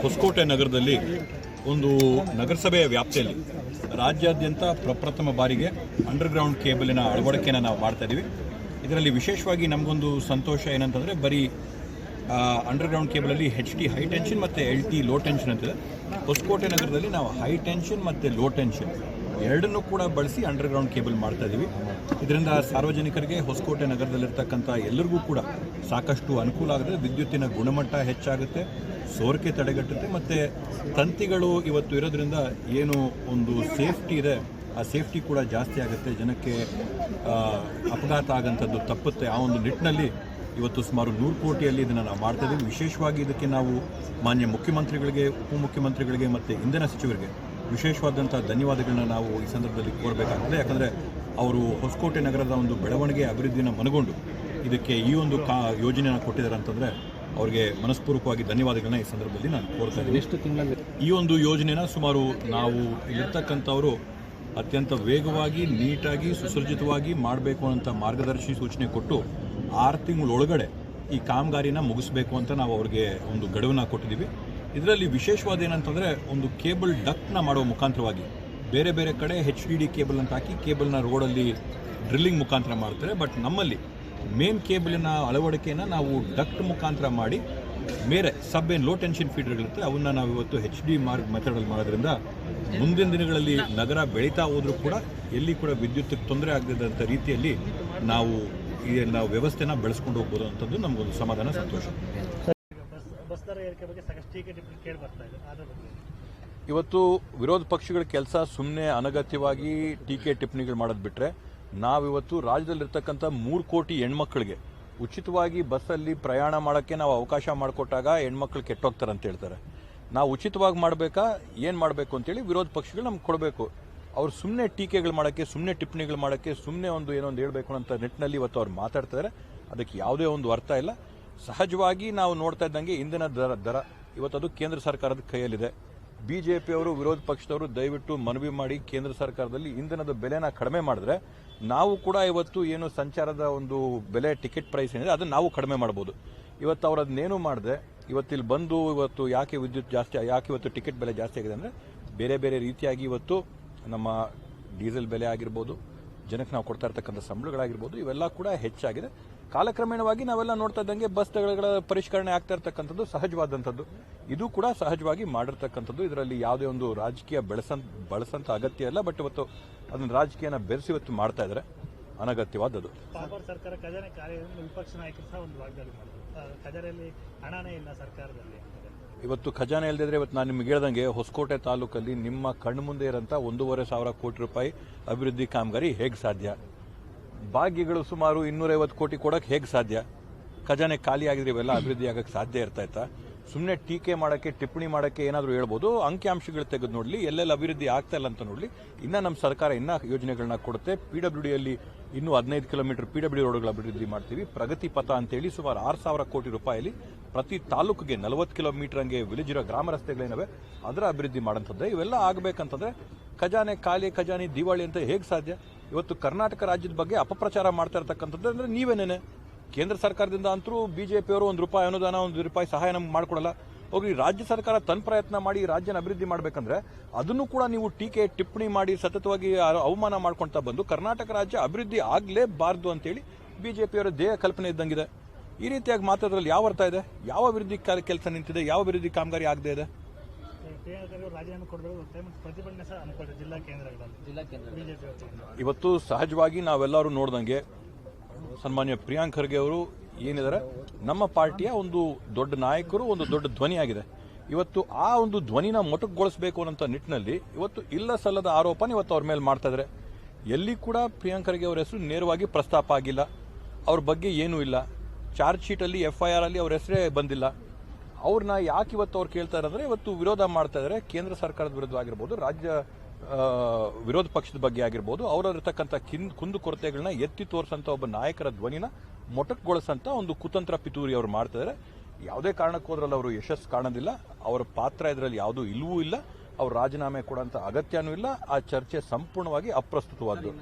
ಹೊಸಕೋಟೆ ನಗರದಲ್ಲಿ ಒಂದು ನಗರಸಭೆಯ ವ್ಯಾಪ್ತಿಯಲ್ಲಿ ರಾಜ್ಯಾದ್ಯಂತ ಪ್ರಪ್ರಥಮ ಬಾರಿಗೆ ಅಂಡರ್ಗ್ರೌಂಡ್ ಕೇಬಲಿನ ಅಳವಡಿಕೆಯನ್ನು ನಾವು ಮಾಡ್ತಾ ಇದ್ದೀವಿ. ಇದರಲ್ಲಿ ವಿಶೇಷವಾಗಿ ನಮಗೊಂದು ಸಂತೋಷ ಏನಂತಂದರೆ ಬರೀ ಅಂಡರ್ಗ್ರೌಂಡ್ ಕೇಬಲಲ್ಲಿ HD ಹೈ ಟೆನ್ಷನ್ ಮತ್ತು LT ಲೋ ಟೆನ್ಷನ್ ಅಂತಿದೆ. ಹೊಸಕೋಟೆ ನಗರದಲ್ಲಿ ನಾವು ಹೈ ಟೆನ್ಷನ್ ಮತ್ತು ಲೋ ಟೆನ್ಷನ್ ಎರಡನ್ನೂ ಕೂಡ ಬಳಸಿ ಅಂಡರ್ಗ್ರೌಂಡ್ ಕೇಬಲ್ ಮಾಡ್ತಾ ಇದ್ದೀವಿ. ಇದರಿಂದ ಸಾರ್ವಜನಿಕರಿಗೆ ಹೊಸಕೋಟೆ ನಗರದಲ್ಲಿರ್ತಕ್ಕಂಥ ಎಲ್ಲರಿಗೂ ಕೂಡ ಸಾಕಷ್ಟು ಅನುಕೂಲ ಆಗುತ್ತೆ. ವಿದ್ಯುತ್ತಿನ ಗುಣಮಟ್ಟ ಹೆಚ್ಚಾಗುತ್ತೆ, ಸೋರಿಕೆ ತಡೆಗಟ್ಟುತ್ತೆ ಮತ್ತು ತಂತಿಗಳು ಇವತ್ತು ಇರೋದ್ರಿಂದ ಏನು ಒಂದು ಸೇಫ್ಟಿ ಇದೆ ಆ ಸೇಫ್ಟಿ ಕೂಡ ಜಾಸ್ತಿ ಆಗುತ್ತೆ. ಜನಕ್ಕೆ ಅಪಘಾತ ಆಗೋಂಥದ್ದು ತಪ್ಪುತ್ತೆ. ಆ ಒಂದು ನಿಟ್ಟಿನಲ್ಲಿ ಇವತ್ತು ಸುಮಾರು 100 ಕೋಟಿಯಲ್ಲಿ ಇದನ್ನು ನಾವು ಮಾಡ್ತಾಯಿದ್ದೀವಿ. ವಿಶೇಷವಾಗಿ ಇದಕ್ಕೆ ನಾವು ಮಾನ್ಯ ಮುಖ್ಯಮಂತ್ರಿಗಳಿಗೆ, ಉಪಮುಖ್ಯಮಂತ್ರಿಗಳಿಗೆ ಮತ್ತು ಇಂಧನ ಸಚಿವರಿಗೆ ವಿಶೇಷವಾದಂಥ ಧನ್ಯವಾದಗಳನ್ನ ನಾವು ಈ ಸಂದರ್ಭದಲ್ಲಿ ಕೋರಬೇಕಾಗ್ತದೆ. ಯಾಕಂದರೆ ಅವರು ಹೊಸಕೋಟೆ ನಗರದ ಒಂದು ಬೆಳವಣಿಗೆ ಅಭಿವೃದ್ಧಿಯನ್ನು ಮನಗೊಂಡು ಇದಕ್ಕೆ ಈ ಒಂದು ಯೋಜನೆಯನ್ನು ಕೊಟ್ಟಿದ್ದಾರೆ ಅಂತಂದರೆ ಅವರಿಗೆ ಮನಸ್ಪೂರ್ವಕವಾಗಿ ಧನ್ಯವಾದಗಳನ್ನ ಈ ಸಂದರ್ಭದಲ್ಲಿ ನಾನು ಕೋರ್ತಾ ಇದ್ದೀನಿ. ಎಷ್ಟು ತಿಂಗಳಲ್ಲಿ ಈ ಒಂದು ಯೋಜನೆನ ಸುಮಾರು ನಾವು ಇಲ್ಲಿರ್ತಕ್ಕಂಥವರು ಅತ್ಯಂತ ವೇಗವಾಗಿ, ನೀಟಾಗಿ, ಸುಸರ್ಜಿತವಾಗಿ ಮಾಡಬೇಕು ಅಂತ ಮಾರ್ಗದರ್ಶಿ ಸೂಚನೆ ಕೊಟ್ಟು 6 ತಿಂಗಳೊಳಗಡೆ ಈ ಕಾಮಗಾರಿನ ಮುಗಿಸ್ಬೇಕು ಅಂತ ನಾವು ಅವ್ರಿಗೆ ಒಂದು ಗಡುವನ್ನ ಕೊಟ್ಟಿದ್ದೀವಿ. ಇದರಲ್ಲಿ ವಿಶೇಷವಾದ ಏನಂತಂದರೆ ಒಂದು ಕೇಬಲ್ ಡಕ್ಟ್ನ ಮಾಡುವ ಮುಖಾಂತರವಾಗಿ ಬೇರೆ ಬೇರೆ ಕಡೆ HDD ಕೇಬಲ್ ಅಂತ ಹಾಕಿ ಕೇಬಲ್ನ ರೋಡಲ್ಲಿ ಡ್ರಿಲ್ಲಿಂಗ್ ಮುಖಾಂತರ ಮಾಡ್ತಾರೆ. ಬಟ್ ನಮ್ಮಲ್ಲಿ ಮೇನ್ ಕೇಬಲಿನ ಅಳವಡಿಕೆಯನ್ನು ನಾವು ಡಕ್ಟ್ ಮುಖಾಂತರ ಮಾಡಿ ಬೇರೆ ಸಬ್ ಏನು ಲೋ ಟೆನ್ಷನ್ ಫೀಡರ್ಗಳಿರುತ್ತೆ ಅವನ್ನ ನಾವು ಇವತ್ತು HD ಮೆಥಡಲ್ಲಿ ಮಾಡೋದ್ರಿಂದ ಮುಂದಿನ ದಿನಗಳಲ್ಲಿ ನಗರ ಬೆಳೀತಾ ಹೋದರೂ ಕೂಡ ಎಲ್ಲಿ ಕೂಡ ವಿದ್ಯುತ್ ತೊಂದರೆ ಆಗದಿದ್ದಂಥ ರೀತಿಯಲ್ಲಿ ನಾವು ವ್ಯವಸ್ಥೆನ ಬೆಳೆಸ್ಕೊಂಡು ಹೋಗ್ಬೋದು ಅಂತದ್ದು ನಮಗೊಂದು ಸಮಾಧಾನ, ಸಂತೋಷ. ಇವತ್ತು ವಿರೋಧ ಪಕ್ಷಗಳ ಕೆಲಸ ಸುಮ್ಮನೆ ಅನಗತ್ಯವಾಗಿ ಟೀಕೆ ಟಿಪ್ಪಣಿಗಳು ಮಾಡೋದು ಬಿಟ್ಟರೆ, ನಾವಿವತ್ತು ರಾಜ್ಯದಲ್ಲಿರ್ತಕ್ಕಂಥ 3 ಕೋಟಿ ಹೆಣ್ಮಕ್ಳಿಗೆ ಉಚಿತವಾಗಿ ಬಸ್ಸಲ್ಲಿ ಪ್ರಯಾಣ ಮಾಡೋಕ್ಕೆ ನಾವು ಅವಕಾಶ ಮಾಡಿಕೊಟ್ಟಾಗ ಹೆಣ್ಮಕ್ಳು ಕೆಟ್ಟೋಗ್ತಾರೆ ಅಂತ ಹೇಳ್ತಾರೆ. ನಾವು ಉಚಿತವಾಗಿ ಮಾಡಬೇಕಾ, ಏನು ಮಾಡಬೇಕು ಅಂತೇಳಿ ವಿರೋಧ ಪಕ್ಷಗಳು ನಮ್ಗೆ ಕೊಡಬೇಕು. ಅವ್ರು ಸುಮ್ಮನೆ ಟೀಕೆಗಳು ಮಾಡೋಕ್ಕೆ, ಸುಮ್ಮನೆ ಟಿಪ್ಪಣಿಗಳು ಮಾಡೋಕ್ಕೆ, ಸುಮ್ಮನೆ ಏನೊಂದು ಹೇಳಬೇಕು ಅಂತ ನಿಟ್ಟಿನಲ್ಲಿ ಇವತ್ತು ಅವ್ರು ಮಾತಾಡ್ತಾರೆ. ಅದಕ್ಕೆ ಯಾವುದೇ ಒಂದು ಅರ್ಥ ಇಲ್ಲ. ಸಹಜವಾಗಿ ನಾವು ನೋಡ್ತಾ ಇದ್ದಂಗೆ ಇಂಧನ ದರ ಇವತ್ತು ಅದು ಕೇಂದ್ರ ಸರ್ಕಾರದ ಕೈಯಲ್ಲಿದೆ. BJP ಅವರು, ವಿರೋಧ ಪಕ್ಷದವರು ದಯವಿಟ್ಟು ಮನವಿ ಮಾಡಿ ಕೇಂದ್ರ ಸರ್ಕಾರದಲ್ಲಿ ಇಂಧನದ ಬೆಲೆನ ಕಡಿಮೆ ಮಾಡಿದ್ರೆ ನಾವು ಕೂಡ ಇವತ್ತು ಏನು ಸಂಚಾರದ ಒಂದು ಬೆಲೆ, ಟಿಕೆಟ್ ಪ್ರೈಸ್ ಏನಿದೆ ಅದನ್ನು ನಾವು ಕಡಿಮೆ ಮಾಡ್ಬೋದು. ಇವತ್ತು ಅವ್ರು ಅದನ್ನೇನು ಮಾಡಿದೆ, ಇವತ್ತಿಲ್ಲಿ ಬಂದು ಇವತ್ತು ಯಾಕೆ ವಿದ್ಯುತ್ ಜಾಸ್ತಿ, ಯಾಕೆ ಇವತ್ತು ಟಿಕೆಟ್ ಬೆಲೆ ಜಾಸ್ತಿ ಆಗಿದೆ ಅಂದರೆ ಬೇರೆ ಬೇರೆ ರೀತಿಯಾಗಿ ಇವತ್ತು ನಮ್ಮ ಡೀಸೆಲ್ ಬೆಲೆ ಆಗಿರ್ಬೋದು, ಜನಕ್ಕೆ ನಾವು ಕೊಡ್ತಾ ಇರ್ತಕ್ಕಂಥ ಸಂಬಳಗಳಾಗಿರ್ಬೋದು, ಇವೆಲ್ಲ ಕೂಡ ಹೆಚ್ಚಾಗಿದೆ. ಕಾಲಕ್ರಮೇಣವಾಗಿ ನಾವೆಲ್ಲ ನೋಡ್ತಾ ಇದ್ದಂಗೆ ಬಸ್ ದರಗಳ ಪರಿಷ್ಕರಣೆ ಆಗ್ತಾ ಇರ್ತಕ್ಕಂಥದ್ದು ಸಹಜವಾದಂಥದ್ದು. ಇದು ಕೂಡ ಸಹಜವಾಗಿ ಮಾಡಿರ್ತಕ್ಕಂಥದ್ದು. ಇದರಲ್ಲಿ ಯಾವುದೇ ಒಂದು ರಾಜಕೀಯ ಬಳಸಂತ ಅಗತ್ಯ ಇಲ್ಲ. ಬಟ್ ಇವತ್ತು ಅದನ್ನು ರಾಜಕೀಯನ ಬೆರೆಸಿ ಇವತ್ತು ಮಾಡ್ತಾ ಇದ್ದಾರೆ, ಅನಗತ್ಯವಾದದ್ದು. ಸರ್ಕಾರ ಖಜಾನೆ ವಿಪಕ್ಷ ನಾಯಕರು ಸಹ ಒಂದು ವಾಗ್ದಾಳಿ ಮಾಡಿದ್ರು, ಖಜಾನೆಯಲ್ಲಿ ಹಣನೇ ಇಲ್ಲ ಸರ್ಕಾರದಲ್ಲಿ. ಇವತ್ತು ಖಜಾನೆ ಇಲ್ಲದಿದ್ರೆ ಇವತ್ತು ನಾನು ನಿಮ್ಗೆ ಹೇಳ್ದಂಗೆ ಹೊಸಕೋಟೆ ತಾಲೂಕಲ್ಲಿ ನಿಮ್ಮ ಕಣ್ಣು ಮುಂದೆ ಇರೋಂಥ 1,500 ಕೋಟಿ ರೂಪಾಯಿ ಅಭಿವೃದ್ಧಿ ಕಾಮಗಾರಿ ಹೇಗೆ ಸಾಧ್ಯ? ಭಾಗ್ಯಗಳು ಸುಮಾರು 250 ಕೋಟಿ ಕೊಡೋಕೆ ಹೇಗೆ ಸಾಧ್ಯ? ಖಜಾನೆ ಖಾಲಿ ಆಗಿದ್ರೆ ಇವೆಲ್ಲ ಅಭಿವೃದ್ಧಿ ಆಗಕ್ಕೆ ಸಾಧ್ಯ ಇರ್ತಾ? ಸುಮ್ಮನೆ ಟೀಕೆ ಮಾಡೋಕ್ಕೆ, ಟಿಪ್ಪಣಿ ಮಾಡೋಕ್ಕೆ ಏನಾದರೂ ಹೇಳ್ಬೋದು. ಅಂಕಿಅಂಶಗಳು ತೆಗೆದು ನೋಡಲಿ, ಎಲ್ಲೆಲ್ಲಿ ಅಭಿವೃದ್ಧಿ ಆಗ್ತಾ ಇಲ್ಲ ಅಂತ ನೋಡಲಿ. ಇನ್ನು ನಮ್ಮ ಸರ್ಕಾರ ಇನ್ನೂ ಯೋಜನೆಗಳನ್ನ ಕೊಡುತ್ತೆ. PWDಯಲ್ಲಿ ಇನ್ನೂ 15 ಕಿಲೋಮೀಟರ್ PWD ರೋಡ್ಗಳ ಅಭಿವೃದ್ಧಿ ಮಾಡ್ತೀವಿ. ಪ್ರಗತಿ ಪಥ ಅಂತೇಳಿ ಸುಮಾರು 6,000 ಕೋಟಿ ರೂಪಾಯಿಲಿ ಪ್ರತಿ ತಾಲೂಕಿಗೆ 40 ಕಿಲೋಮೀಟರ್ ಹಂಗೆ ವಿಲೇಜ್ ಇರೋ ಗ್ರಾಮ ರಸ್ತೆಗಳೇನವೆ ಅದರ ಅಭಿವೃದ್ಧಿ ಮಾಡೋಂಥದ್ದೇ. ಇವೆಲ್ಲ ಆಗಬೇಕಂತಂದ್ರೆ ಖಜಾನೆ ಖಾಲಿ, ಖಜಾನೆ ದಿವಾಳಿ ಅಂತ ಹೇಗೆ ಸಾಧ್ಯ? ಇವತ್ತು ಕರ್ನಾಟಕ ರಾಜ್ಯದ ಬಗ್ಗೆ ಅಪಪ್ರಚಾರ ಮಾಡ್ತಾ ಇರ್ತಕ್ಕಂಥದ್ದು ಅಂದರೆ ನೀವೇನೇನೆ? ಕೇಂದ್ರ ಸರ್ಕಾರದಿಂದ ಅಂತರೂ BJP ಅವರು ₹1 ಅನುದಾನ, ₹1 ಸಹಾಯ ನಮ್ಗೆ ಮಾಡ್ಕೊಡಲ್ಲ. ಹೋಗಿ ರಾಜ್ಯ ಸರ್ಕಾರ ತನ್ನ ಪ್ರಯತ್ನ ಮಾಡಿ ರಾಜ್ಯನ ಅಭಿವೃದ್ಧಿ ಮಾಡಬೇಕಂದ್ರೆ ಅದನ್ನು ಕೂಡ ನೀವು ಟೀಕೆ ಟಿಪ್ಪಣಿ ಮಾಡಿ ಸತತವಾಗಿ ಅವಮಾನ ಮಾಡ್ಕೊಳ್ತಾ ಬಂದು ಕರ್ನಾಟಕ ರಾಜ್ಯ ಅಭಿವೃದ್ಧಿ ಆಗಲೇಬಾರ್ದು ಅಂತೇಳಿ BJP ಅವರ ದೇಹ ಕಲ್ಪನೆ ಇದ್ದಂಗಿದೆ. ಈ ರೀತಿಯಾಗಿ ಮಾತಾಡೋದ್ರಲ್ಲಿ ಯಾವ ಅರ್ಥ ಇದೆ? ಯಾವ ಅಭಿವೃದ್ಧಿ ಕೆಲಸ ನಿಂತಿದೆ? ಯಾವ ಅಭಿವೃದ್ಧಿ ಕಾಮಗಾರಿ ಆಗದೆ ಇದೆ? ಇವತ್ತು ಸಹಜವಾಗಿ ನಾವೆಲ್ಲರೂ ನೋಡ್ದಂಗೆ ಸನ್ಮಾನ್ಯ ಪ್ರಿಯಾಂಕ್ ಖರ್ಗೆ ಅವರು ಏನಿದ್ದಾರೆ, ನಮ್ಮ ಪಾರ್ಟಿಯ ಒಂದು ದೊಡ್ಡ ನಾಯಕರು, ಒಂದು ದೊಡ್ಡ ಧ್ವನಿಯಾಗಿದೆ. ಇವತ್ತು ಆ ಒಂದು ಧ್ವನಿನ ಮೊಟಕುಗೊಳಿಸಬೇಕು ಅನ್ನೋ ನಿಟ್ಟಿನಲ್ಲಿ ಇವತ್ತು ಇಲ್ಲ ಸಲ್ಲದ ಆರೋಪನ ಇವತ್ತು ಅವ್ರ ಮೇಲೆ ಮಾಡ್ತಾ ಇದ್ದಾರೆ. ಎಲ್ಲಿ ಕೂಡ ಪ್ರಿಯಾಂಕ್ ಖರ್ಗೆ ಅವರ ಹೆಸರು ನೇರವಾಗಿ ಪ್ರಸ್ತಾಪ ಆಗಿಲ್ಲ, ಅವ್ರ ಬಗ್ಗೆ ಏನೂ ಇಲ್ಲ. ಚಾರ್ಜ್ ಶೀಟಲ್ಲಿ FIR ಅಲ್ಲಿ ಅವ್ರ ಹೆಸರೇ ಬಂದಿಲ್ಲ. ಅವ್ರನ್ನ ಯಾಕೆ ಇವತ್ತು ಅವ್ರು ಕೇಳ್ತಾ ಇರೋದ್ರೆ ಇವತ್ತು ವಿರೋಧ ಮಾಡ್ತಾ ಇದ್ದಾರೆ. ಕೇಂದ್ರ ಸರ್ಕಾರದ ವಿರುದ್ಧ ಆಗಿರ್ಬೋದು, ರಾಜ್ಯ ವಿರೋಧ ಪಕ್ಷದ ಬಗ್ಗೆ ಆಗಿರ್ಬೋದು, ಅವರಲ್ಲಿರ್ತಕ್ಕಂಥ ಕುಂದು ಕೊರತೆಗಳನ್ನ ಎತ್ತಿ ತೋರಿಸಂತ ಒಬ್ಬ ನಾಯಕರ ಧ್ವನಿನ ಮೊಟಕುಗೊಳಿಸಂತ ಒಂದು ಕುತಂತ್ರ ಪಿತೂರಿ ಅವರು ಮಾಡ್ತಾ ಇದ್ದಾರೆ. ಯಾವುದೇ ಕಾರಣಕ್ಕೂ ಅದರಲ್ಲಿ ಅವರು ಯಶಸ್ಸು ಕಾಣೋದಿಲ್ಲ. ಅವರ ಪಾತ್ರ ಇದರಲ್ಲಿ ಯಾವುದೂ ಇಲ್ಲವೂ ಇಲ್ಲ. ಅವ್ರು ರಾಜೀನಾಮೆ ಕೊಡೋಂಥ ಅಗತ್ಯನೂ ಇಲ್ಲ. ಆ ಚರ್ಚೆ ಸಂಪೂರ್ಣವಾಗಿ ಅಪ್ರಸ್ತುತವಾದ್ದು.